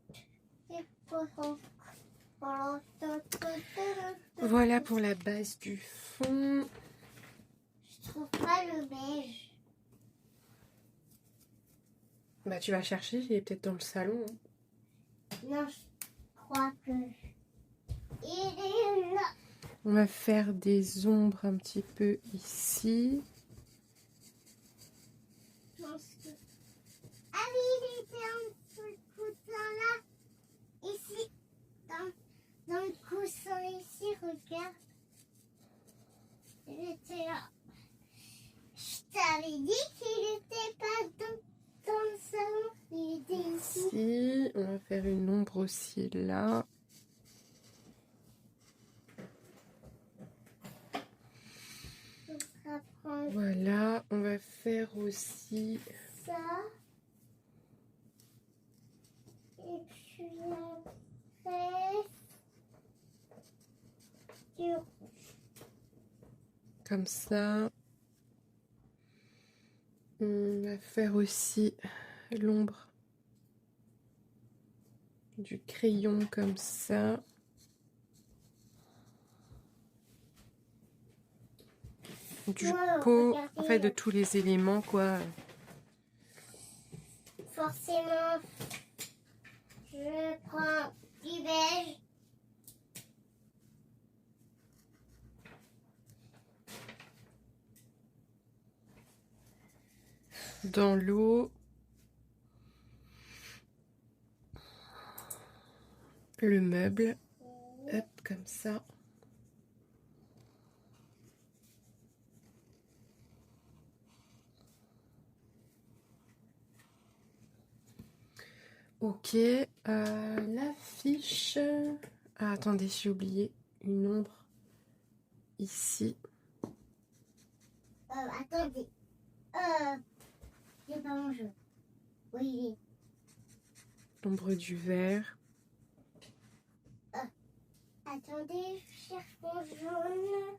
Et pour Voilà pour la base du fond. Je trouve pas le beige. Bah, tu vas chercher, il est peut-être dans le salon. Hein. Non, je crois que il est là. On va faire des ombres un petit peu ici. Je pense que... Ah oui, il était en dessous le coussin là. Ici, dans le coussin ici, regarde. Il était là. Je t'avais dit qu'il était pas dans le salon. Il était ici. Ici, on va faire une ombre aussi là. Voilà, on va faire aussi Ça. Et puis après, du comme ça. On va faire aussi l'ombre du crayon comme ça. Du pot, en fait de tous les éléments quoi. Forcément, je prends du beige. dans l'eau. Le meuble. Hop, comme ça. Ok, l'affiche. Ah, attendez, j'ai oublié une ombre ici. Attendez. J'ai pas mon jeu. Oui. L'ombre du verre. Attendez, je cherche mon jaune.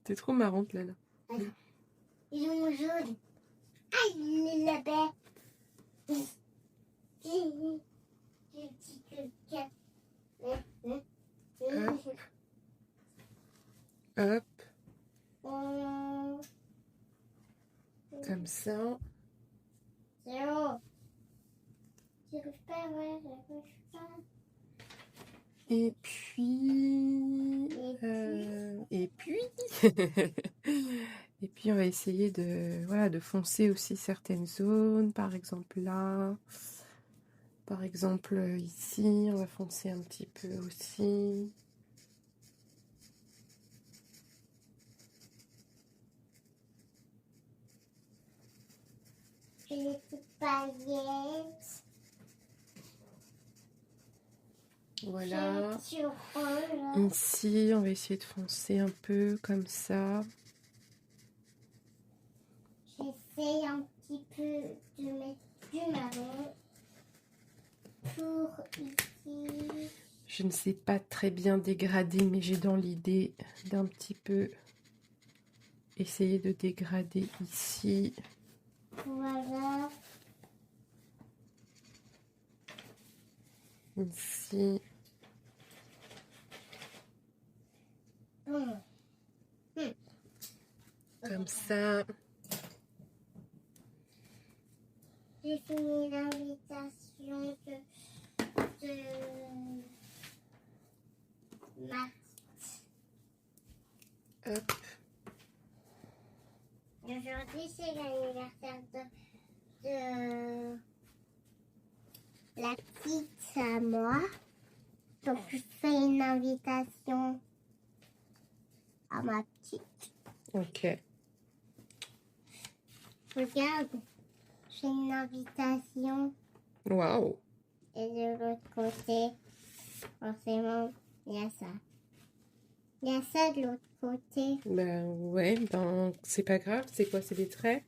T'es trop marrante, Lala. Allez. Il est mon jaune. Ah, il est là-bas. J'ai petit quelqu'un. Hop. Comme ça. Zéro. J'arrive pas, ouais, j'arrive pas. Et puis... Et puis on va essayer de, voilà, de foncer aussi certaines zones. Par exemple là. Par exemple ici, on va foncer un petit peu aussi. J'ai les petites paillettes. Voilà. J'ai le petit rôle. Ici, on va essayer de foncer un peu comme ça. J'essaye un petit peu de mettre du marron pour ici. Je ne sais pas très bien dégrader, mais j'ai dans l'idée d'un petit peu essayer de dégrader ici. Voilà. Ici. Comme ça. J'ai fini l'invitation de Mathilde. Hop. Aujourd'hui, c'est l'anniversaire de la petite à moi. Donc, je fais une invitation à ma petite. Ok. Regarde, j'ai une invitation. Waouh. Et de l'autre côté, forcément, il y a ça. Il y a ça de l'autre côté. Ben ouais, ben c'est pas grave. C'est quoi? C'est des traits?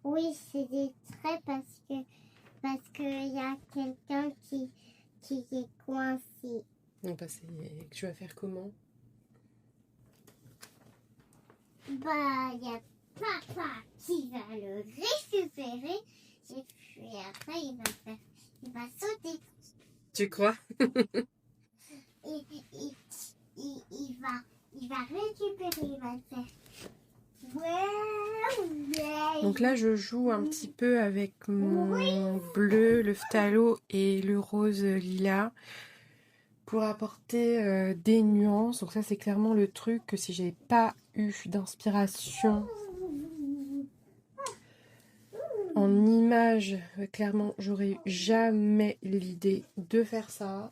Oui, c'est des traits parce que il y a quelqu'un qui est coincé. Non, bah tu vas faire comment? Bah, il y a papa qui va le récupérer et puis après il va sauter Tu crois? et il va récupérer, il va le faire. Ouais. Donc là, je joue un petit peu avec mon bleu, le phthalo et le rose lilas pour apporter des nuances. Donc ça, c'est clairement le truc que si j'avais pas eu d'inspiration en image, clairement, j'aurais eu jamais l'idée de faire ça.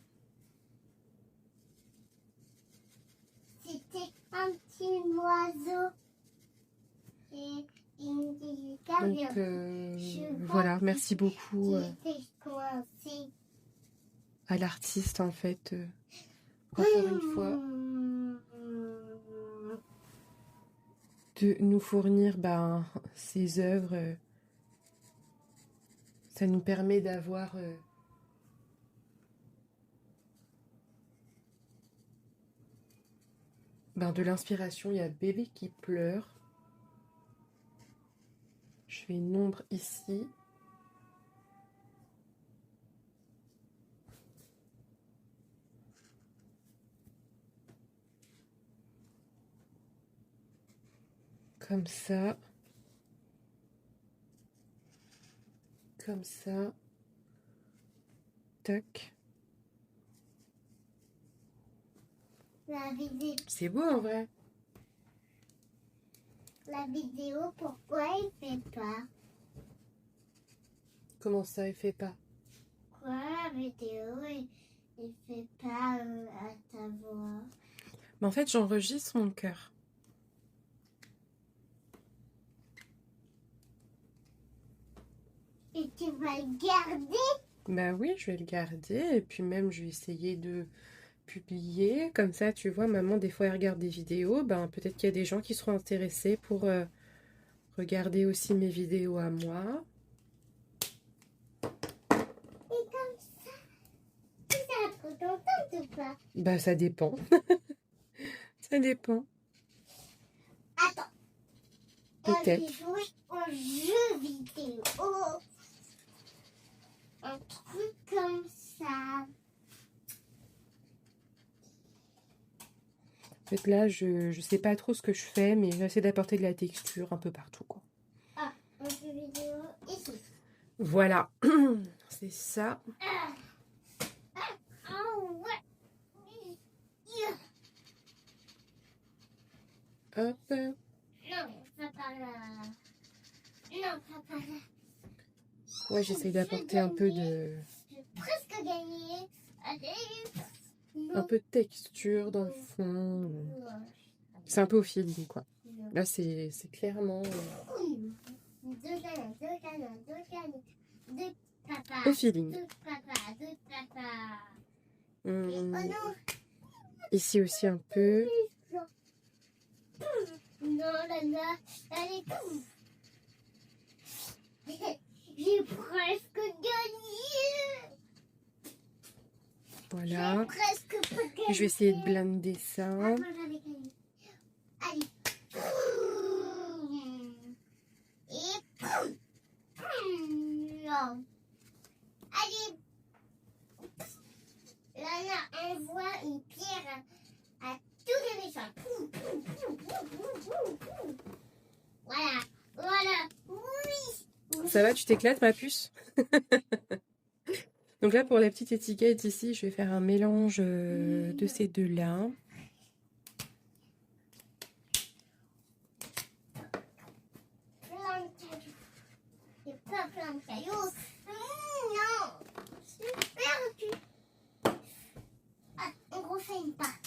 C'était un petit oiseau. Et il me dit, Donc voilà, merci beaucoup à l'artiste en fait. Encore une fois, de nous fournir ces œuvres. Ça nous permet d'avoir de l'inspiration. Il y a bébé qui pleure. Je fais une ombre ici. Comme ça. Comme ça. Tac. C'est beau en vrai. la vidéo, pourquoi il fait pas? Comment ça, il fait pas? Pourquoi la vidéo, il fait pas à ta voix? Mais en fait, j'enregistre mon cœur. Et tu vas le garder? Bah oui, je vais le garder et puis même je vais essayer de publier. Comme ça, tu vois, maman, des fois, elle regarde des vidéos. Ben, peut-être qu'il y a des gens qui seront intéressés pour regarder aussi mes vidéos à moi. Et comme ça, tu seras trop contente ou pas? Bah, ça dépend. Ça dépend. Attends, on va Peut-être. jouer au jeu vidéo. Oh, un truc comme ça. En fait, là, je sais pas trop ce que je fais, mais j'essaie d'apporter de la texture un peu partout, quoi. Ah, un jeu vidéo ici. Voilà. C'est ça. Ah, ouais. Yeah. Hop. Non, papa là. Non, papa là. Ouais, j'essaie d'apporter un peu de... J'ai presque gagné. Allez. un peu de texture dans le fond. C'est un peu au feeling, quoi. Là, c'est clairement Deux canons, deux canons, deux canons. Deux au papas. feeling. Deux papas, deux papas. Oh Hum, non. Ici aussi un peu. Non, Lana, allez. J'ai presque gagné. Voilà. J'ai presque pas gagné. Je vais essayer de blender ça. Moi, j'avais gagné. Allez. Et non. Allez. Lana envoie une pierre à tous les méchants. Voilà. Voilà. Oui. Ça va, tu t'éclates, ma puce? Donc là, pour la petite étiquette ici, je vais faire un mélange de ces deux-là. Plein de cailloux. Et pas plein de cailloux. Non. J'ai perdu. Ah, on refait une part.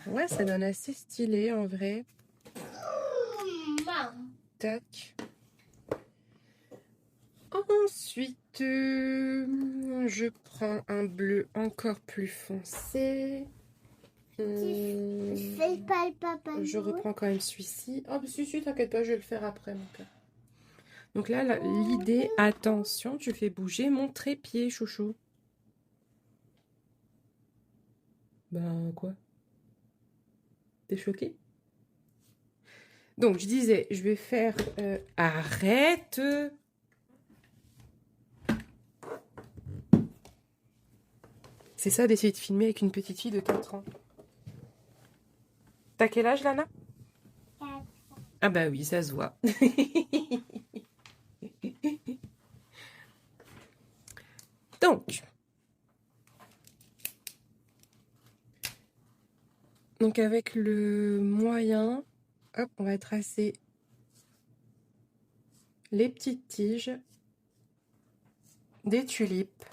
Ouais, ça donne assez stylé en vrai. Tac. Ensuite, je prends un bleu encore plus foncé. Fais pas le papa. Je reprends quand même celui-ci. Oh, bah, si, t'inquiète pas, je vais le faire après, mon cœur. Donc là, l'idée, attention, tu fais bouger mon trépied, chouchou. Ben, quoi? T'es choqué? Donc, je disais, je vais faire... arrête! C'est ça d'essayer de filmer avec une petite fille de 4 ans. T'as quel âge, Lana? 4. Ah bah oui, ça se voit. Donc avec le moyen, hop, on va tracer les petites tiges des tulipes.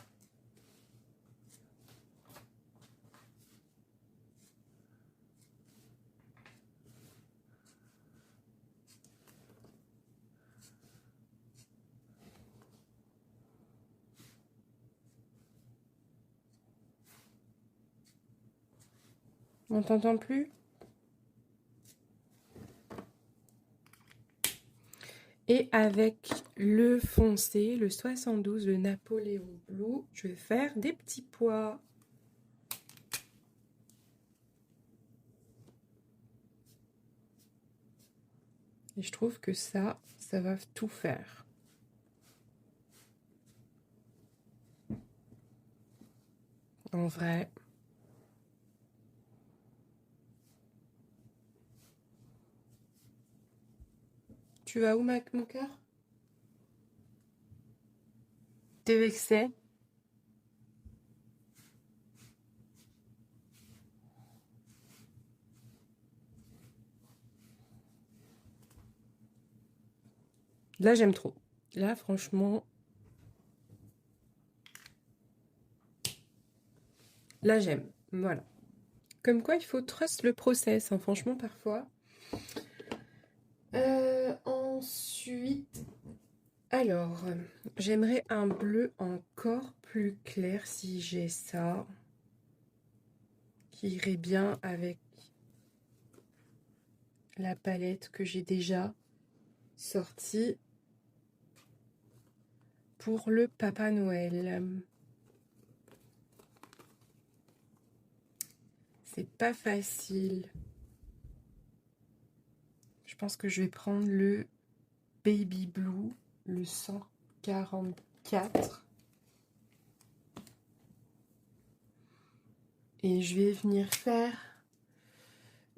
On t'entend plus? Et avec le foncé, le 72, le Napoléon Blue, je vais faire des petits pois. Et je trouve que ça va tout faire. En vrai. Tu vas où, mon cœur? T'es vexé? Là, j'aime trop. Là, franchement, là, j'aime. Voilà. Comme quoi, il faut trust le process, hein, franchement, parfois. Ensuite, alors, j'aimerais un bleu encore plus clair si j'ai ça. Qui irait bien avec la palette que j'ai déjà sortie pour le Papa Noël. C'est pas facile. Je pense que je vais prendre le Baby Blue, le 144. Et je vais venir faire...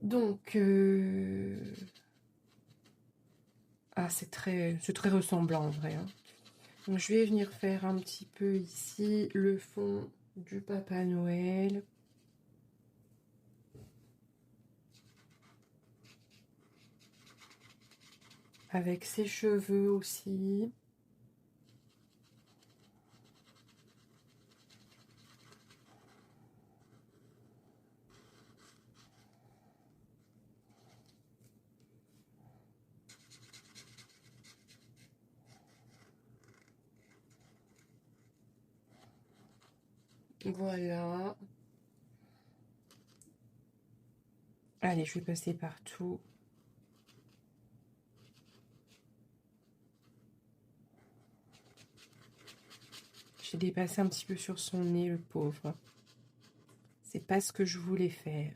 Donc... Ah, c'est très ressemblant en vrai. Hein. Donc je vais venir faire un petit peu ici le fond du Papa Noël. Avec ses cheveux aussi. Voilà. Allez, je vais passer partout. J'ai dépassé un petit peu sur son nez, le pauvre. C'est pas ce que je voulais faire.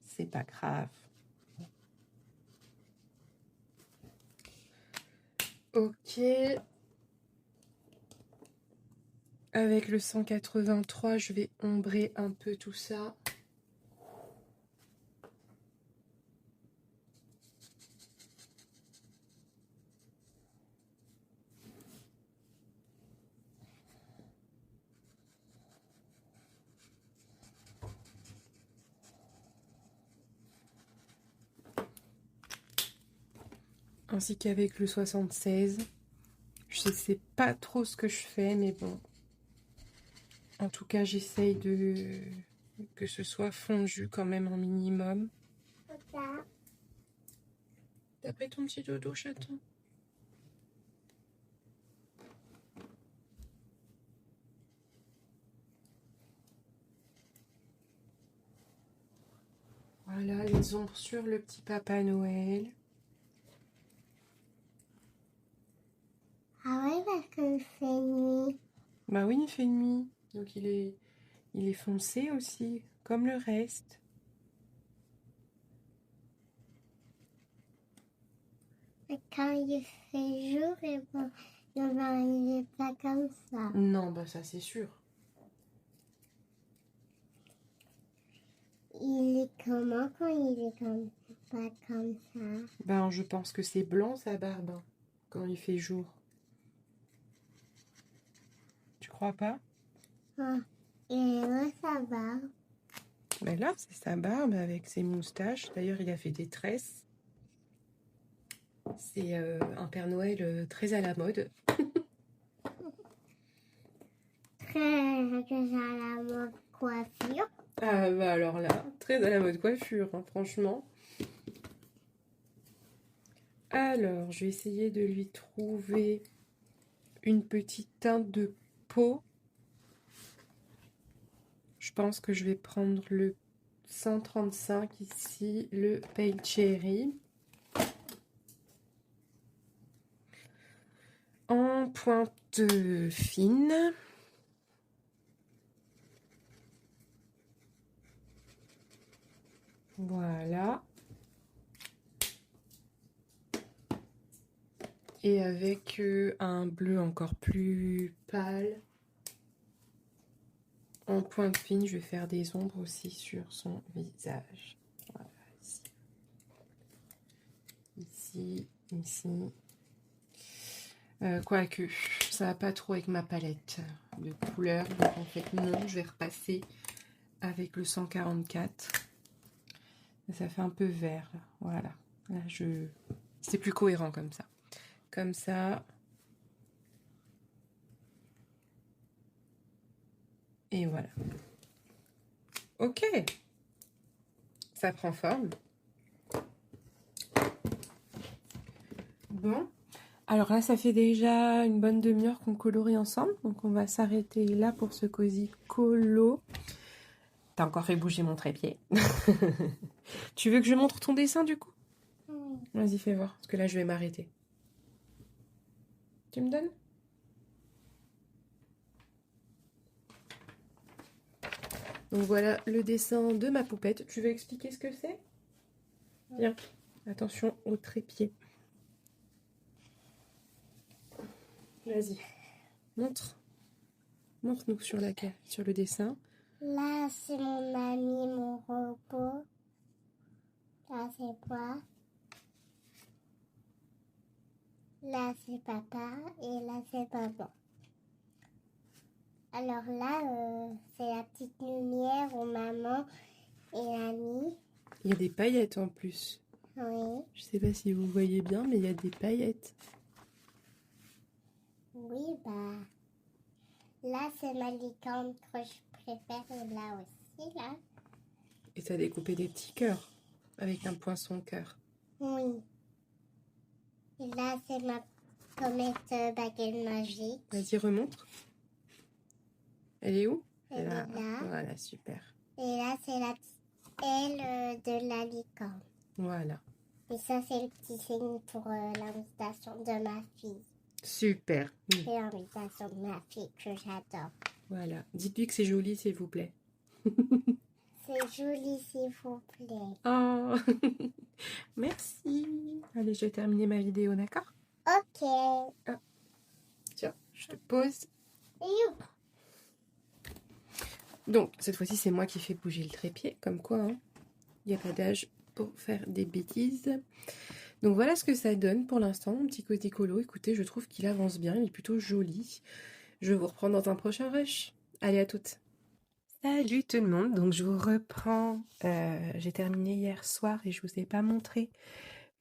C'est pas grave. Ok. Avec le 183, je vais ombrer un peu tout ça. Ainsi qu'avec le 76. Je sais pas trop ce que je fais, mais bon. En tout cas, j'essaye de que ce soit fondu quand même un minimum. T'as pris ton petit dodo, chaton? Voilà, les ombres sur le petit Papa Noël. Ah ouais, parce qu'il fait nuit. Bah oui, il fait nuit. Donc il est foncé aussi, comme le reste. Et quand il fait jour, il est pas comme ça. Non, bah ça c'est sûr. Il est comment quand il est pas comme ça? Ben je pense que c'est blanc sa barbe, hein, quand il fait jour. Tu crois pas? Ah, et là, ça va. Ben là, c'est sa barbe avec ses moustaches. D'ailleurs, il a fait des tresses. C'est un Père Noël très à la mode. Très que ça a la mode coiffure. Ah bah alors là, très à la mode coiffure, hein, franchement. Alors, je vais essayer de lui trouver une petite teinte de peau. Je pense que je vais prendre le 135 ici, le Pale Cherry. En pointe fine. Voilà. Et avec un bleu encore plus pâle. En pointe fine, je vais faire des ombres aussi sur son visage. Voilà, ici. Ici, ici. Quoique, ça va pas trop avec ma palette de couleurs. Donc en fait, non, je vais repasser avec le 144. Ça fait un peu vert, là. Voilà. Là, c'est plus cohérent comme ça. comme ça. Et voilà. Ok, ça prend forme. Bon, alors là, ça fait déjà une bonne demi-heure qu'on colorie ensemble. Donc, on va s'arrêter là pour ce cosy colo. T'as encore fait bouger mon trépied. Tu veux que je montre ton dessin, du coup? Vas-y, fais voir, parce que là, je vais m'arrêter. Tu me donnes? Donc, voilà le dessin de ma poupette. Tu veux expliquer ce que c'est? Viens, attention au trépied. Vas-y, montre. Montre-nous sur le dessin. Là, c'est mon ami, mon robot. Là, c'est moi. Là, c'est papa. Et là, c'est maman. Alors là, c'est la petite lumière où maman et l'ami. Il y a des paillettes en plus. Oui. Je sais pas si vous voyez bien, mais il y a des paillettes. Oui, bah. Là, c'est ma licorne que je préfère. Et là aussi, là. Et t'as découpé des petits cœurs avec un poinçon cœur. Oui. Et là, c'est ma comète baguette magique. Vas-y, remontre. Elle est où? Elle est là. Voilà, super. Et là, c'est la petite aile de la licorne. Voilà. Et ça, c'est le petit signe pour l'invitation de ma fille. Super. C'est l'invitation de ma fille que j'adore. Voilà. Dites-lui que c'est joli, s'il vous plaît. C'est joli, s'il vous plaît. Oh, merci. Allez, je vais terminer ma vidéo, d'accord? Ok. Tiens, je te pose. Et youp. Donc, cette fois-ci, c'est moi qui fais bouger le trépied. Comme quoi, hein, il n'y a pas d'âge pour faire des bêtises. Donc, voilà ce que ça donne pour l'instant, mon petit côté colo. Écoutez, je trouve qu'il avance bien. Il est plutôt joli. Je vous reprends dans un prochain rush. Allez, à toutes. Salut tout le monde. Donc, je vous reprends. J'ai terminé hier soir et je vous ai pas montré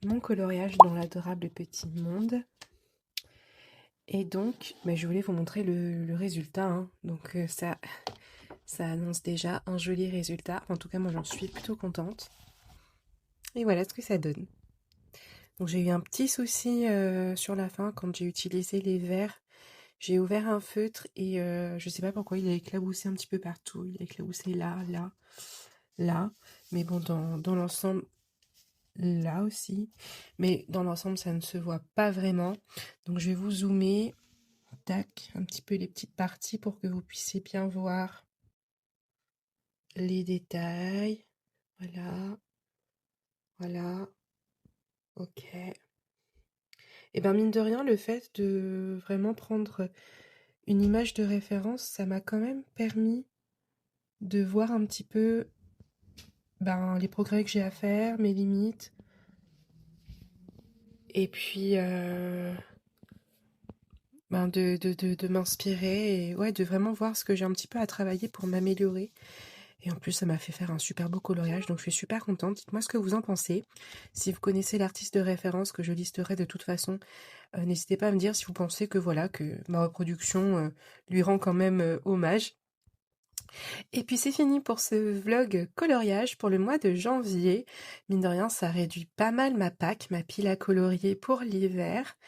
mon coloriage dans l'adorable petit monde. Et donc, je voulais vous montrer le résultat. Hein. Donc, ça annonce déjà un joli résultat. En tout cas, moi, j'en suis plutôt contente. Et voilà ce que ça donne. Donc, j'ai eu un petit souci sur la fin quand j'ai utilisé les verres. J'ai ouvert un feutre et je sais pas pourquoi il a éclaboussé un petit peu partout. Il a éclaboussé là, là, là. Mais bon, dans l'ensemble, là aussi. Mais dans l'ensemble, ça ne se voit pas vraiment. Donc, je vais vous zoomer. Tac, un petit peu les petites parties pour que vous puissiez bien voir les détails. Voilà. Voilà. Ok. Et ben mine de rien, le fait de vraiment prendre une image de référence, ça m'a quand même permis de voir un petit peu les progrès que j'ai à faire, mes limites. Et puis de m'inspirer et ouais, de vraiment voir ce que j'ai un petit peu à travailler pour m'améliorer. Et en plus, ça m'a fait faire un super beau coloriage, donc je suis super contente. Dites-moi ce que vous en pensez. Si vous connaissez l'artiste de référence que je listerai de toute façon, n'hésitez pas à me dire si vous pensez que voilà, que ma reproduction lui rend quand même hommage. Et puis c'est fini pour ce vlog coloriage pour le mois de janvier. Mine de rien, ça réduit pas mal ma pack, ma pile à colorier pour l'hiver.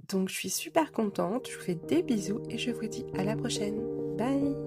Donc je suis super contente, je vous fais des bisous et je vous dis à la prochaine. Bye!